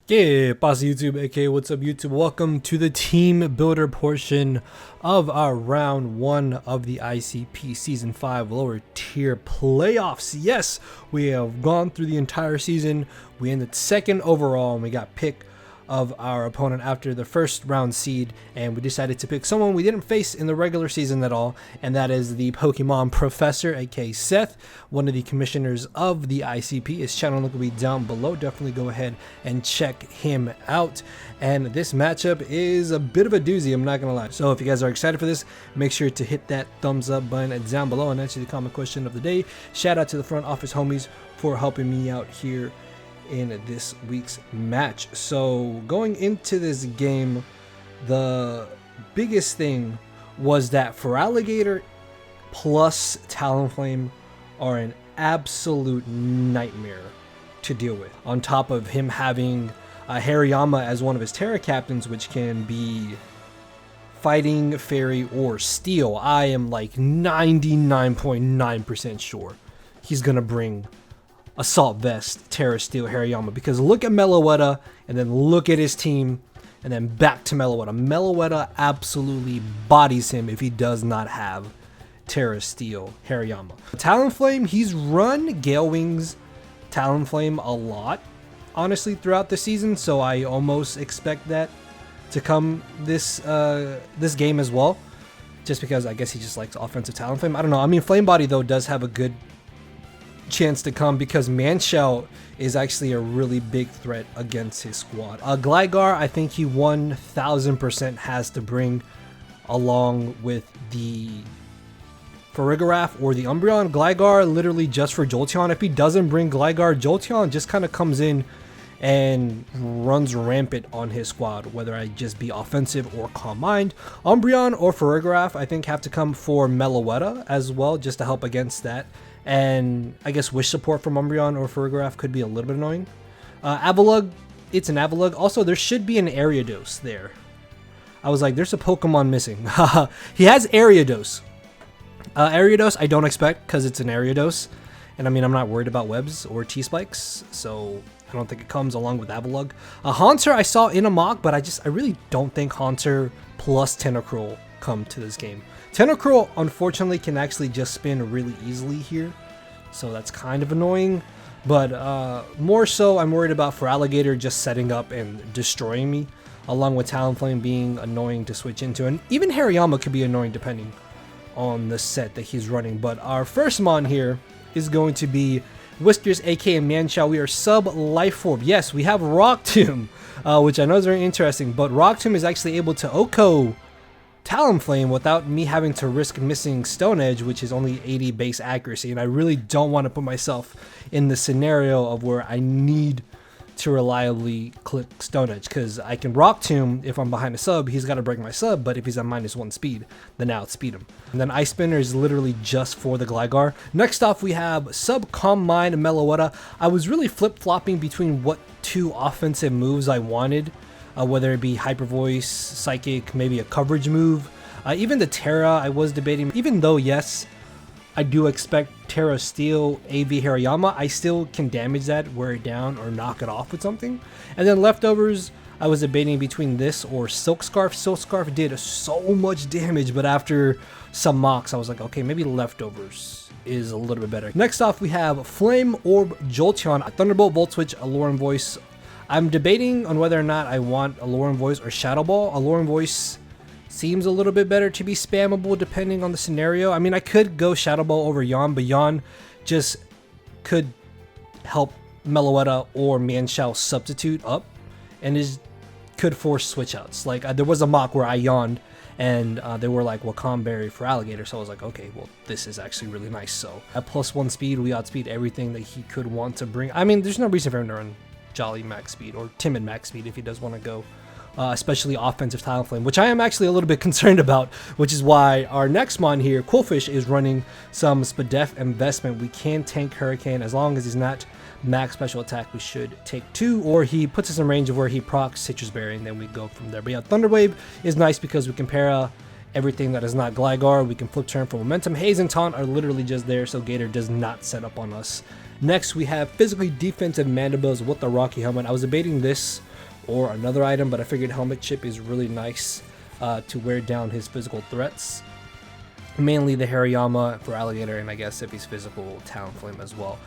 ¿Qué pasa, YouTube? aka what's up, YouTube? Welcome to the team builder portion of our round 1 of the ICP season 5 lower tier playoffs. Yes, we have gone through the entire season. We ended second overall and we got pick of our opponent after the first round seed, and we decided to pick someone we didn't face in the regular season at all, and that is the Pokemon Professor, aka Seth, one of the commissioners of the ICP. His channel link will be down below. Definitely go ahead and check him out. And this matchup is a bit of a doozy, I'm not gonna lie. So if you guys are excited for this, make sure to hit that thumbs up button down below and answer the comment question of the day. Shout out to the front office homies for helping me out here in this week's match. So going into this game, the biggest thing was that Feraligatr plus Talonflame are an absolute nightmare to deal with, on top of him having Hariyama as one of his Terra captains, which can be fighting, fairy, or steel. I am like 99.9% sure he's gonna bring Assault Vest, Terra Steel, Hariyama, because look at Meloetta and then look at his team and then back to Meloetta. Meloetta absolutely bodies him if he does not have Terra Steel, Hariyama. Talonflame, he's run Gale Wings Talonflame a lot, honestly, throughout the season, so I almost expect that to come this game as well, just because I guess he just likes offensive Talonflame. I don't know. I mean, Flame Body though does have a good chance to come because Manshell is actually a really big threat against his squad. Gligar, I think he 1000% has to bring along with the Farigiraf or the Umbreon. Gligar literally just for Jolteon. If he doesn't bring Gligar, Jolteon just kind of comes in and runs rampant on his squad, whether I just be offensive or Calm Mind. Umbreon or Farigiraf I think have to come for Meloetta as well, just to help against that. And I guess Wish support from Umbreon or Farigiraf could be a little bit annoying. Avalugg, it's an Avalugg. Also, there should be an Ariados there. I was like, there's a Pokemon missing. He has Ariados. Ariados I don't expect because it's an Ariados. And I mean, I'm not worried about webs or T-Spikes, so I don't think it comes along with Avalugg. Haunter I saw in a mock, but I really don't think Haunter plus Tentacruel come to this game. Tentacruel unfortunately can actually just spin really easily here, so that's kind of annoying, but more so I'm worried about Feraligatr just setting up and destroying me, along with Talonflame being annoying to switch into, and even Hariyama could be annoying depending on the set that he's running. But our first mon here is going to be Whiskers, aka Manshell. We are sub Life Orb. Yes, we have Rock Tomb, which I know is very interesting, but Rock Tomb is actually able to OHKO Talonflame without me having to risk missing Stone Edge, which is only 80 base accuracy, and I really don't want to put myself in the scenario of where I need to reliably click Stone Edge, because I can Rock Tomb if I'm behind a sub, he's got to break my sub, but if he's at -1 speed, then I outspeed him. And then Ice Spinner is literally just for the Gligar. Next off, we have sub Calm Mind Meloetta. I was really flip-flopping between what two offensive moves I wanted, whether it be Hyper Voice, Psychic, maybe a coverage move. Even the Terra, I was debating. Even though, yes, I do expect Terra Steel, AV Hariyama, I still can damage that, wear it down, or knock it off with something. And then leftovers, I was debating between this or Silk Scarf. Silk Scarf did so much damage, but after some mocks, I was like, okay, maybe leftovers is a little bit better. Next off, we have Flame Orb Jolteon, Thunderbolt, Volt Switch, Aloran Voice. I'm debating on whether or not I want Aloran Voice or Shadow Ball. Aloran Voice seems a little bit better to be spammable depending on the scenario. I mean, I could go Shadow Ball over Yawn, but Yawn just could help Meloetta or Manshell substitute up, and it could force switch outs. Like there was a mock where I yawned and they were like Wakam Berry for Alligator, so I was like, okay, well, this is actually really nice. So at +1 speed, we outspeed everything that he could want to bring. I mean, there's no reason for him to run Jolly max speed or Timid max speed if he does want to go especially offensive Talonflame, which I am actually a little bit concerned about, which is why our next mon here, Qwilfish, is running some Spadef investment. We can tank Hurricane as long as he's not max special attack. We should take 2, or he puts us in range of where he procs Citrus Berry, and then we go from there. But yeah, Thunder Wave is nice because we can para everything that is not Gligar. We can flip turn for momentum. Haze and Taunt are literally just there, so Gator does not set up on us. Next, we have physically defensive Mandibles with the Rocky Helmet. I was debating this or another item, but I figured helmet chip is really nice to wear down his physical threats. Mainly the Hariyama for alligator, and I guess if he's physical, Talonflame as well.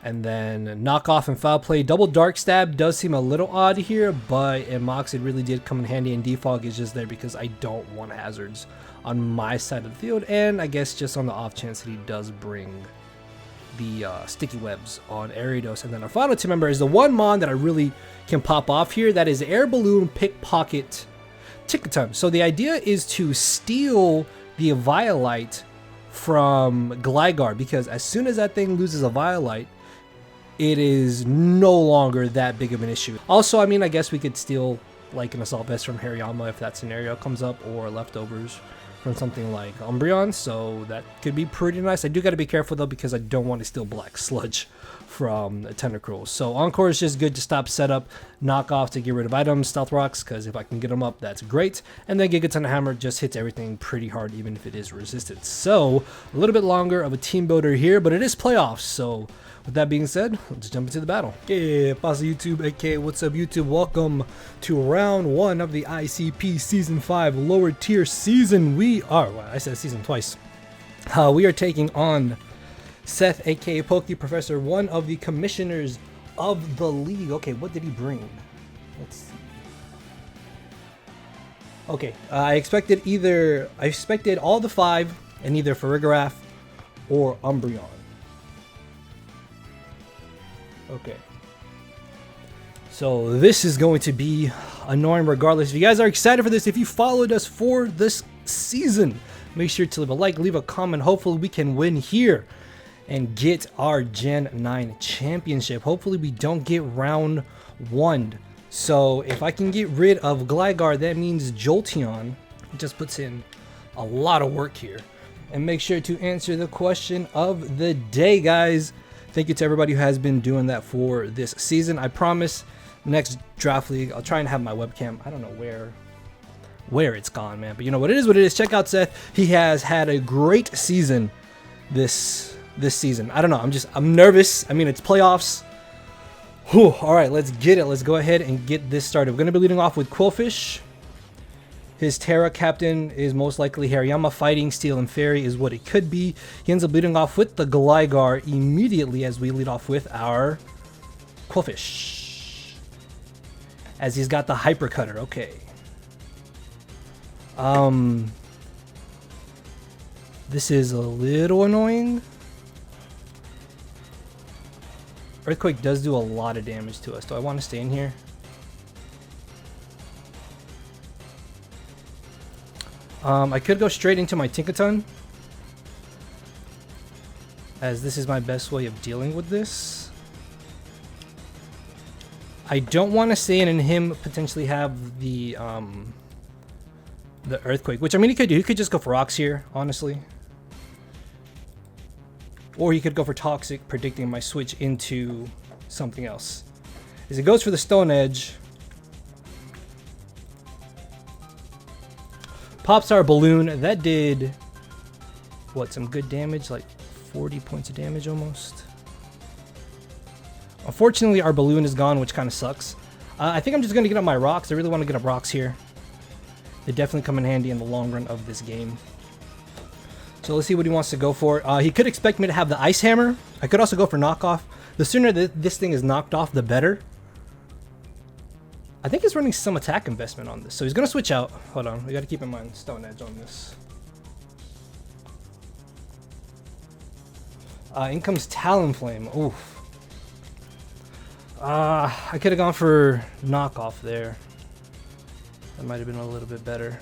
And then knockoff and foul play. Double dark stab does seem a little odd here, but in Mox it really did come in handy, and defog is just there because I don't want hazards on my side of the field, and I guess just on the off chance that he does bring the sticky webs on Ariados. And then our final team member is the one mon that I really can pop off here. That is Air Balloon Pickpocket Ticketon. So the idea is to steal the Violite from Gligar, because as soon as that thing loses a Violite, it is no longer that big of an issue. Also, I mean, I guess we could steal like an Assault Vest from Hariyama if that scenario comes up, or leftovers from something like Umbreon, so that could be pretty nice. I do got to be careful though, because I don't want to steal Black Sludge from Tentacruel. So Encore is just good to stop setup, knock off to get rid of items, Stealth Rocks, because if I can get them up, that's great. And then Gigaton Hammer just hits everything pretty hard, even if it is resisted. So a little bit longer of a team builder here, but it is playoffs. So with that being said, let's jump into the battle. Yeah, pasa YouTube, aka what's up YouTube? Welcome to round 1 of the ICP Season 5 lower tier season. We are, well, I said season twice. We are taking on Seth, aka PokeProfessor, one of the commissioners of the league. Okay, what did he bring? Let's see. Okay, I expected all the 5 and either Farigiraf or Umbreon. Okay. So this is going to be annoying regardless. If you guys are excited for this, if you followed us for this season, make sure to leave a like, leave a comment. Hopefully we can win here and get our Gen 9 championship. Hopefully we don't get round 1. So if I can get rid of Gligar, that means Jolteon just puts in a lot of work here. And make sure to answer the question of the day, guys. Thank you to everybody who has been doing that for this season. I promise next draft league, I'll try and have my webcam. I don't know where it's gone, man. But you know what it is, what it is. Check out Seth. He has had a great season this season. I don't know. I'm nervous. I mean, it's playoffs. Whew. All right, let's get it. Let's go ahead and get this started. We're going to be leading off with Quillfish. His Terra captain is most likely Hariyama. Fighting Steel and Fairy is what it could be. He ends up leading off with the Gligar immediately as we lead off with our Quillfish. As he's got the Hyper Cutter. Okay. This is a little annoying. Earthquake does do a lot of damage to us. Do I want to stay in here? I could go straight into my Tinkaton, as this is my best way of dealing with this. I don't want to stay in and him potentially have the Earthquake, which I mean he could do. He could just go for Rocks here, honestly. Or he could go for Toxic, predicting my switch into something else. As he goes for the Stone Edge, pops our Balloon. That did, what, some good damage, like 40 points of damage almost. Unfortunately, our Balloon is gone, which kind of sucks. I think I'm just going to get up my Rocks. I really want to get up Rocks here. They definitely come in handy in the long run of this game. So let's see what he wants to go for. He could expect me to have the Ice Hammer. I could also go for Knockoff. The sooner that this thing is knocked off, the better. I think he's running some attack investment on this. So he's going to switch out. Hold on. We got to keep in mind Stone Edge on this. In comes Talonflame. Oof. I could have gone for Knockoff there. That might have been a little bit better.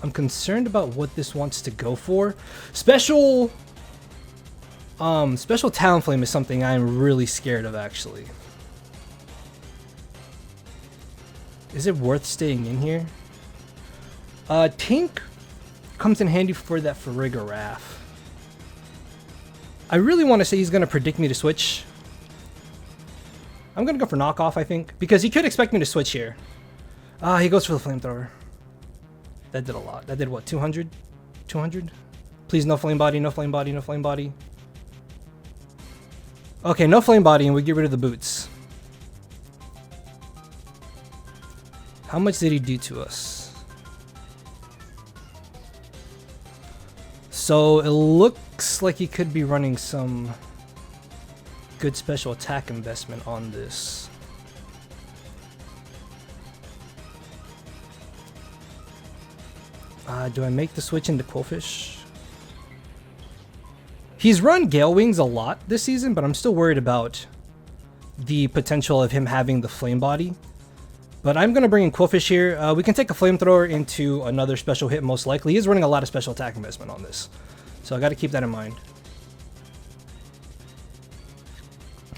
I'm concerned about what this wants to go for. Special Talonflame is something I'm really scared of, actually. Is it worth staying in here? Tink comes in handy for that Farigiraf. I really want to say he's going to predict me to switch. I'm going to go for Knockoff, I think, because he could expect me to switch here. He goes for the Flamethrower. That did a lot. That did what, 200? 200? Please, no Flame Body, no Flame Body, no Flame Body. Okay, no Flame Body, and we get rid of the boots. How much did he do to us? So it looks like he could be running some good special attack investment on this. Do I make the switch into Quillfish? He's run Gale Wings a lot this season, but I'm still worried about the potential of him having the Flame Body. But I'm going to bring in Quillfish here. We can take a Flamethrower into another special hit most likely. He's running a lot of special attack investment on this. So I got to keep that in mind.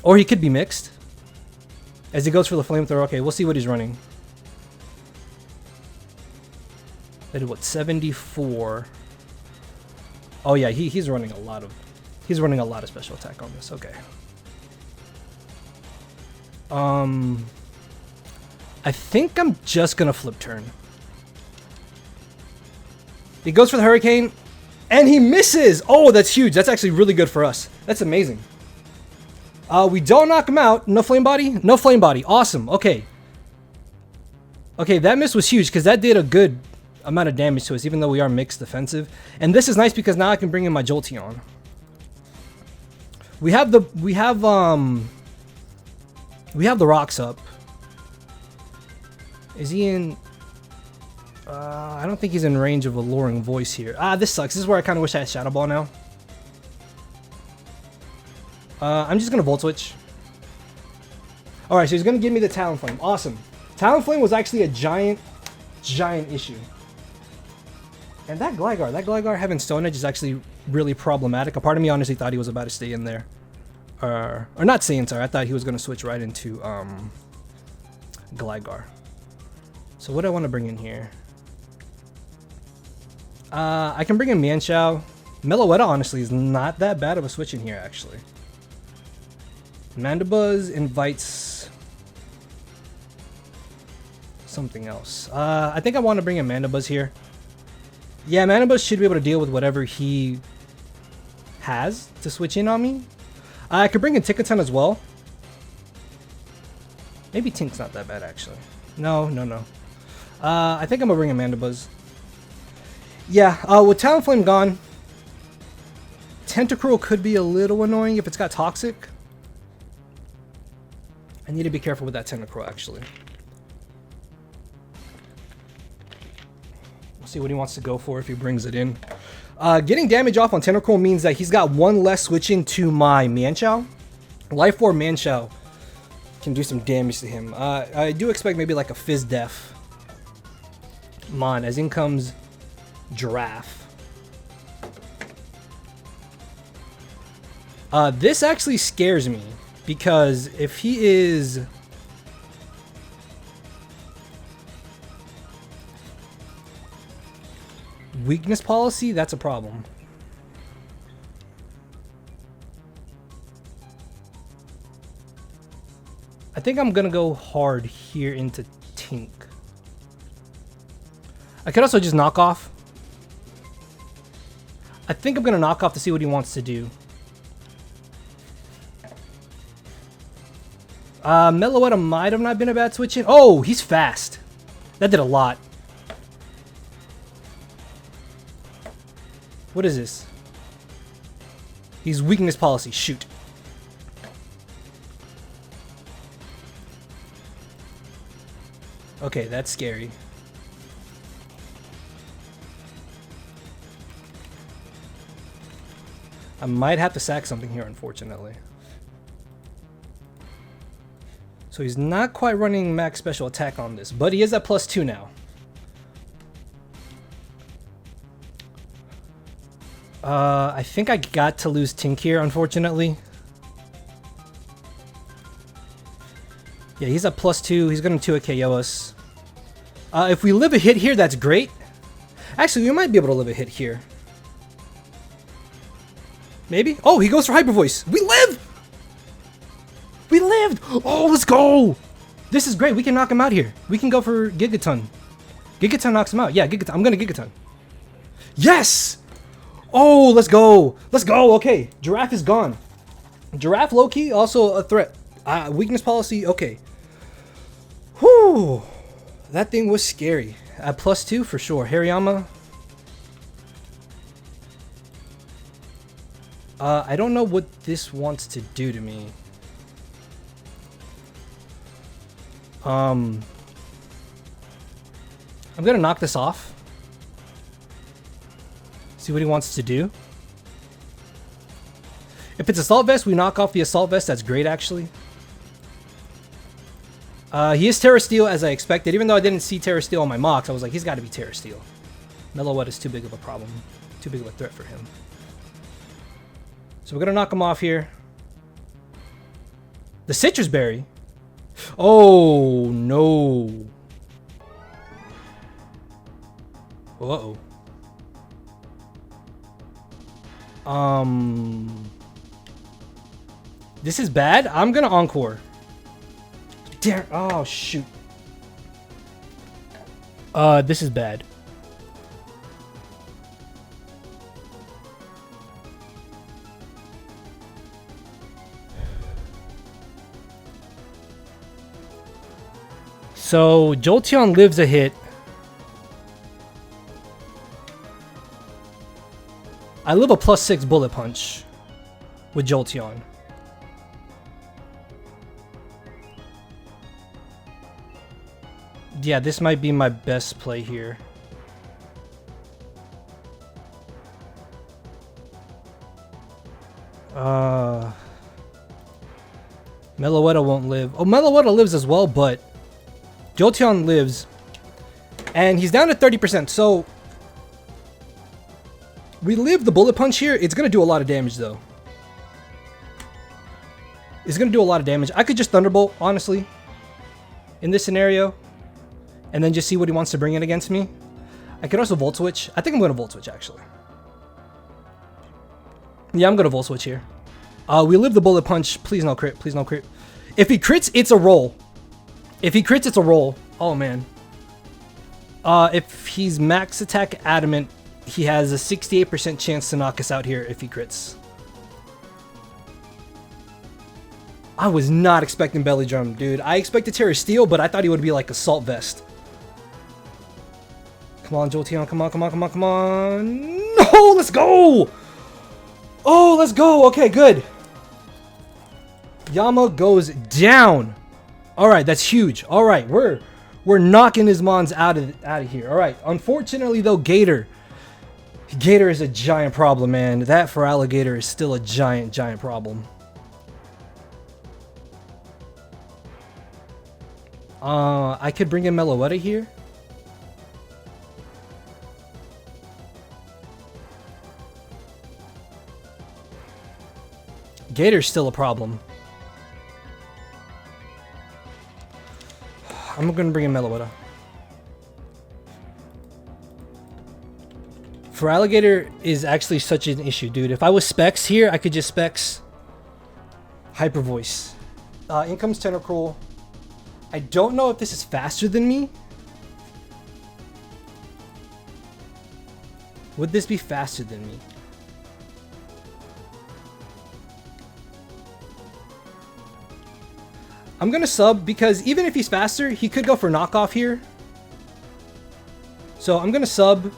Or he could be mixed. As he goes for the Flamethrower. Okay, we'll see what he's running. They did what, 74? Oh yeah, he's running a lot of special attack on this. Okay. I think I'm just gonna flip turn. He goes for the Hurricane, and he misses. Oh, that's huge. That's actually really good for us. That's amazing. We don't knock him out. No Flame Body. No Flame Body. Awesome. Okay. Okay, that miss was huge because that did a good amount of damage to us, even though we are mixed defensive. And this is nice because now I can bring in my Jolteon. We have the rocks up. Is he in? I don't think he's in range of Alluring Voice here. This sucks. This is where I kind of wish I had Shadow Ball now. I'm just gonna Volt Switch. All right, so he's gonna give me the Talonflame. Awesome. Talonflame was actually a giant issue. And that Gligar having Stone Edge is actually really problematic. A part of me honestly thought he was about to stay in there. Or not stay sorry. I thought he was going to switch right into Gligar. So what do I want to bring in here? I can bring in Mienshao. Meloetta honestly is not that bad of a switch in here actually. Mandibuzz invites something else. I think I want to bring in Mandibuzz here. Yeah, Mandibuzz should be able to deal with whatever he has to switch in on me. I could bring in Tickaton as well. Maybe Tink's not that bad actually. No. I think I'm gonna bring in Mandibuzz. Yeah, with Talonflame gone, Tentacruel could be a little annoying if it's got Toxic. I need to be careful with that Tentacruel actually. See what he wants to go for if he brings it in. Getting damage off on Tentacruel means that he's got one less switch into my Mienshao. Life Orb Mienshao can do some damage to him. I do expect maybe like a Fizz Def Mon, as in comes Giraffe. This actually scares me because if he is Weakness Policy, that's a problem. I think I'm gonna go hard here into Tink. I could also just knock off. I think I'm gonna knock off to see what he wants to do. Meloetta might have not been a bad switch in. Oh, he's fast. That did a lot. What is this? He's Weakness Policy. Shoot. Okay, that's scary. I might have to sack something here, unfortunately. So he's not quite running max special attack on this, but he is at +2 now. I think I got to lose Tink here, unfortunately. Yeah, he's at +2. He's going to 2 KO us. If we live a hit here, that's great. Actually, we might be able to live a hit here. Maybe? Oh, he goes for Hyper Voice. We live! We lived! Oh, let's go! This is great. We can knock him out here. We can go for Gigaton. Gigaton knocks him out. Yeah, Gigaton. I'm going to Gigaton. Yes! Oh, let's go. Let's go. Okay, Giraffe is gone. Giraffe low-key, also a threat. Weakness Policy, okay. Whew. That thing was scary. At +2 for sure. Hariyama. I don't know what this wants to do to me. I'm gonna knock this off. See what he wants to do. If it's Assault Vest, we knock off the Assault Vest. That's great, actually. He is Terra Steel, as I expected. Even though I didn't see Terra Steel on my mocks, I was like, he's got to be Terra Steel. Meloetta is too big of a problem. Too big of a threat for him. So we're going to knock him off here. The Citrus Berry. Oh, no. Uh-oh. This is bad. I'm going to Encore. Damn. Oh, shoot. This is bad. So, Jolteon lives a hit. I live a +6 Bullet Punch with Jolteon. Yeah, this might be my best play here. Meloetta won't live. Oh, Meloetta lives as well, but Jolteon lives. And he's down to 30%, so we live the Bullet Punch here. It's going to do a lot of damage, though. It's going to do a lot of damage. I could just Thunderbolt, honestly, in this scenario. And then just see what he wants to bring in against me. I could also Volt Switch. I think I'm going to Volt Switch, actually. Yeah, I'm going to Volt Switch here. We live the Bullet Punch. Please no crit. Please no crit. If he crits, it's a roll. If he crits, it's a roll. Oh, man. If he's Max Attack Adamant, he has a 68% chance to knock us out here if he crits. I was not expecting Belly Drum, dude. I expected Terra Steel, but I thought he would be like Assault Vest. Come on, Jolteon. Come on, come on, come on, come on. No, let's go. Oh, let's go. Okay, good. Yama goes down. All right, that's huge. All right, we're knocking his mons out of here. All right. Unfortunately, though, Gator is a giant problem, man. That for Alligator is still a giant problem. I could bring in Meloetta here. Gator's still a problem. I'm gonna bring in Meloetta. For Alligator is actually such an issue, dude. If I was Specs here, I could just Specs Hyper Voice. In comes Tentacruel. I don't know if this is faster than me. Would this be faster than me? I'm gonna sub because even if he's faster, he could go for knockoff here. So I'm gonna sub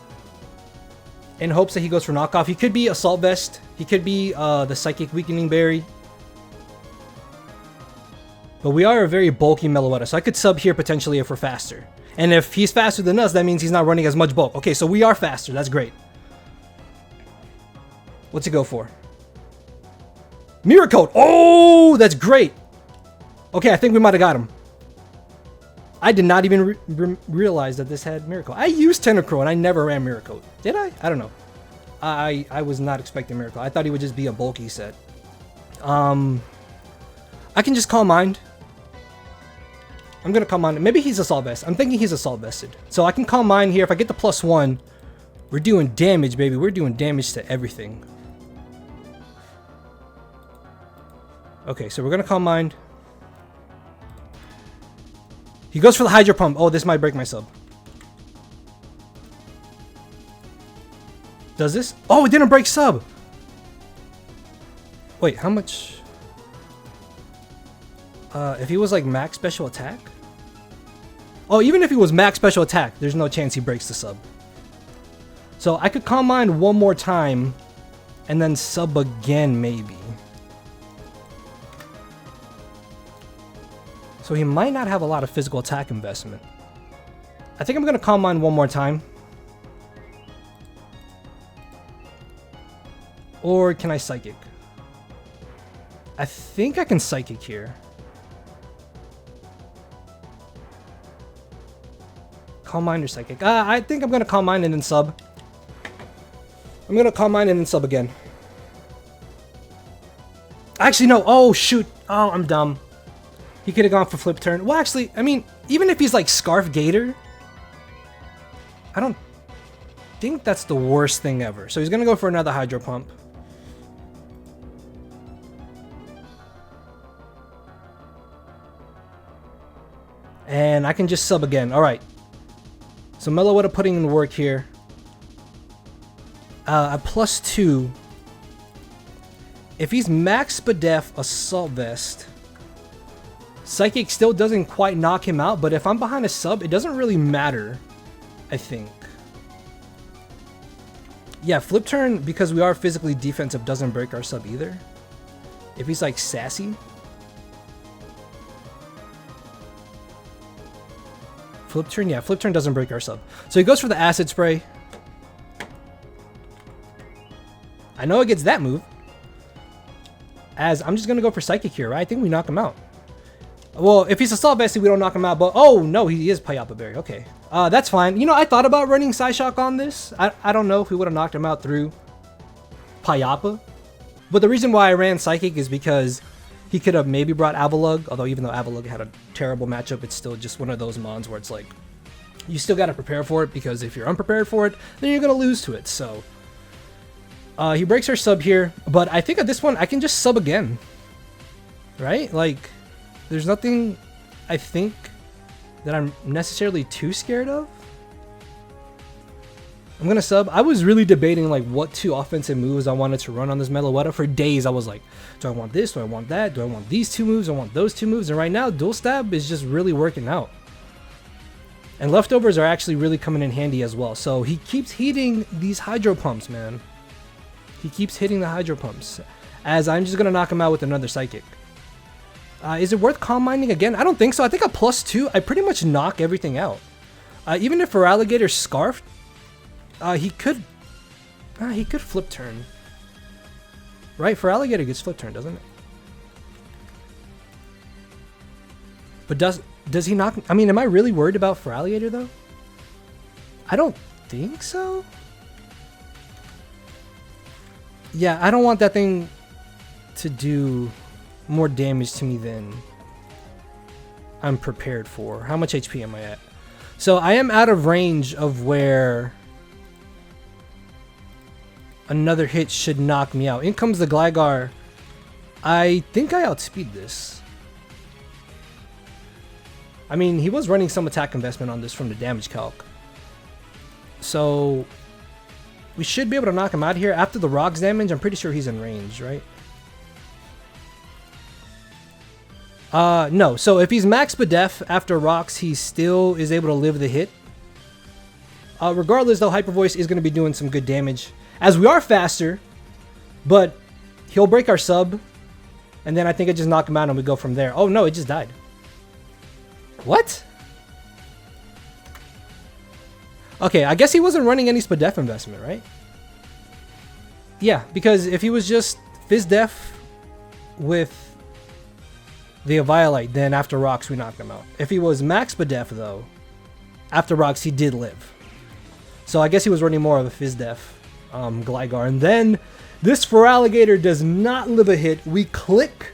in hopes that he goes for knockoff. He could be Assault Vest. He could be the Psychic Weakening Berry. But we are a very bulky Meloetta, so I could sub here potentially if we're faster. And if he's faster than us, that means he's not running as much bulk. Okay, so we are faster. That's great. What's he go for? Mirror Coat. Oh, that's great. Okay, I think we might have got him. I did not even realize that this had Mirror Coat. I used Tentacruel and I never ran Mirror Coat. Did I? I don't know. I was not expecting Mirror Coat. I thought he would just be a bulky set. I can just Calm Mind. I'm gonna Calm Mind. Maybe he's Assault Vest. I'm thinking he's Assault Vested. So I can Calm Mind here. If I get the +1, we're doing damage, baby. We're doing damage to everything. Okay, so we're gonna Calm Mind. He goes for the Hydro Pump. Oh, this might break my sub. Does this? Oh, it didn't break sub. Wait, how much? If he was like max special attack? Oh, even if he was max special attack, there's no chance he breaks the sub. So I could Calm Mind one more time and then sub again, maybe. So he might not have a lot of physical attack investment. I think I'm going to Calm Mind one more time. Or can I Psychic? I think I can Psychic here. Calm Mind or Psychic? I think I'm going to Calm Mind and then sub. I'm going to Calm Mind and then sub again. Actually, no. Oh, shoot. Oh, I'm dumb. He could have gone for Flip Turn. Well, actually, I mean, even if he's like Scarf Gator, I don't think that's the worst thing ever. So he's going to go for another Hydro Pump. And I can just sub again. All right. So Meloetta putting in work here. At +2. If he's max Spadef Assault Vest, Psychic still doesn't quite knock him out, but if I'm behind a sub, it doesn't really matter, I think. Yeah, Flip Turn, because we are physically defensive, doesn't break our sub either. If he's like sassy. Flip Turn, yeah, Flip Turn doesn't break our sub. So he goes for the Acid Spray. I know it gets that move. As I'm just going to go for Psychic here, right? I think we knock him out. Well, if he's Assault Vested, we don't knock him out, but oh no, he is Payapa Berry. Okay. That's fine. You know, I thought about running Psyshock on this. I don't know if we would have knocked him out through Payapa. But the reason why I ran Psychic is because he could have maybe brought Avalugg, although even though Avalugg had a terrible matchup, it's still just one of those mons where it's like, you still got to prepare for it, because if you're unprepared for it, then you're going to lose to it. So he breaks our sub here, but I think at this one I can just sub again, right? Like, there's nothing I think that I'm necessarily too scared of. I'm gonna sub. I was really debating like what two offensive moves I wanted to run on this Meloetta. For days I was like, do I want this? Do I want that? Do I want these two moves? Do I want those two moves? And right now, Dual Stab is just really working out. And Leftovers are actually really coming in handy as well. So he keeps hitting these Hydro Pumps, man. He keeps hitting the Hydro Pumps. As I'm just gonna knock him out with another Psychic. Is it worth Calm Minding again? I don't think so. I think a +2, I pretty much knock everything out. Even if for Alligator Scarf, he could Flip Turn. Right? For Alligator gets Flip Turn, doesn't it? But does he knock? I mean, am I really worried about for Alligator though? I don't think so. Yeah, I don't want that thing to do more damage to me than I'm prepared for. How much HP am I at? So I am out of range of where another hit should knock me out. In comes the Gligar. I think I outspeed this. I mean, he was running some attack investment on this from the damage calc. So we should be able to knock him out here. After the rocks damage, I'm pretty sure he's in range, right? No. So if he's max Spadef after rocks, he still is able to live the hit. Regardless, though, Hyper Voice is going to be doing some good damage. As we are faster, but he'll break our sub. And then I think I just knock him out and we go from there. Oh, no, it just died. What? Okay, I guess he wasn't running any Spadef investment, right? Yeah, because if he was just Fizz Def with the Eviolite, then after rocks we knocked him out. If he was max Spadef though, after rocks he did live. So I guess he was running more of a Fizz Def Gligar. And then this for Alligator does not live a hit. We click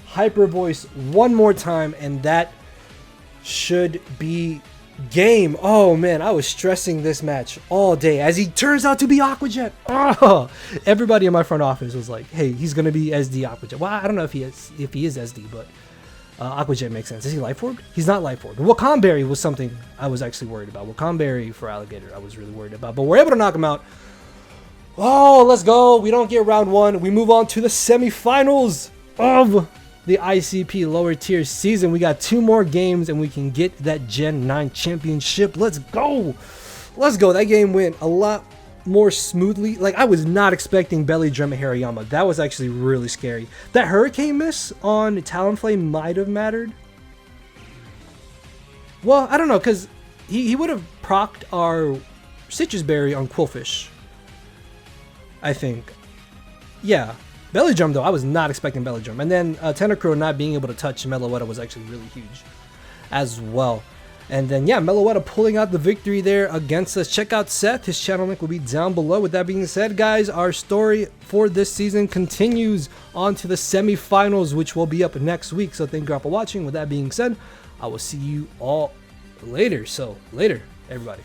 Hyper Voice one more time and that should be game. Oh man, I was stressing this match all day as he turns out to be Aqua Jet. Oh, everybody in my front office was like, hey, he's gonna be SD Aqua Jet. Well, I don't know if he is SD, but Aqua Jet makes sense. Is he Life Orb? He's not Life Orb. Wakam Berry was something I was actually worried about. Wakam Berry for Alligator I was really worried about, but we're able to knock him out. Oh, let's go. We don't get round one. We move on to the semifinals of the ICP lower tier season. We got 2 more games and we can get that Gen 9 championship. Let's go. Let's go. That game went a lot more smoothly. Like, I was not expecting Belly Drum and Hariyama. That was actually really scary. That Hurricane miss on Talonflame might have mattered. Well, I don't know, because he would have procced our Citrus Berry on Quillfish, I think. Yeah. Belly Drum, though, I was not expecting Belly Drum. And then Tentacruel not being able to touch Meloetta was actually really huge as well. And then, yeah, Meloetta pulling out the victory there against us. Check out Seth. His channel link will be down below. With that being said, guys, our story for this season continues on to the semifinals, which will be up next week. So thank you all for watching. With that being said, I will see you all later. So later, everybody.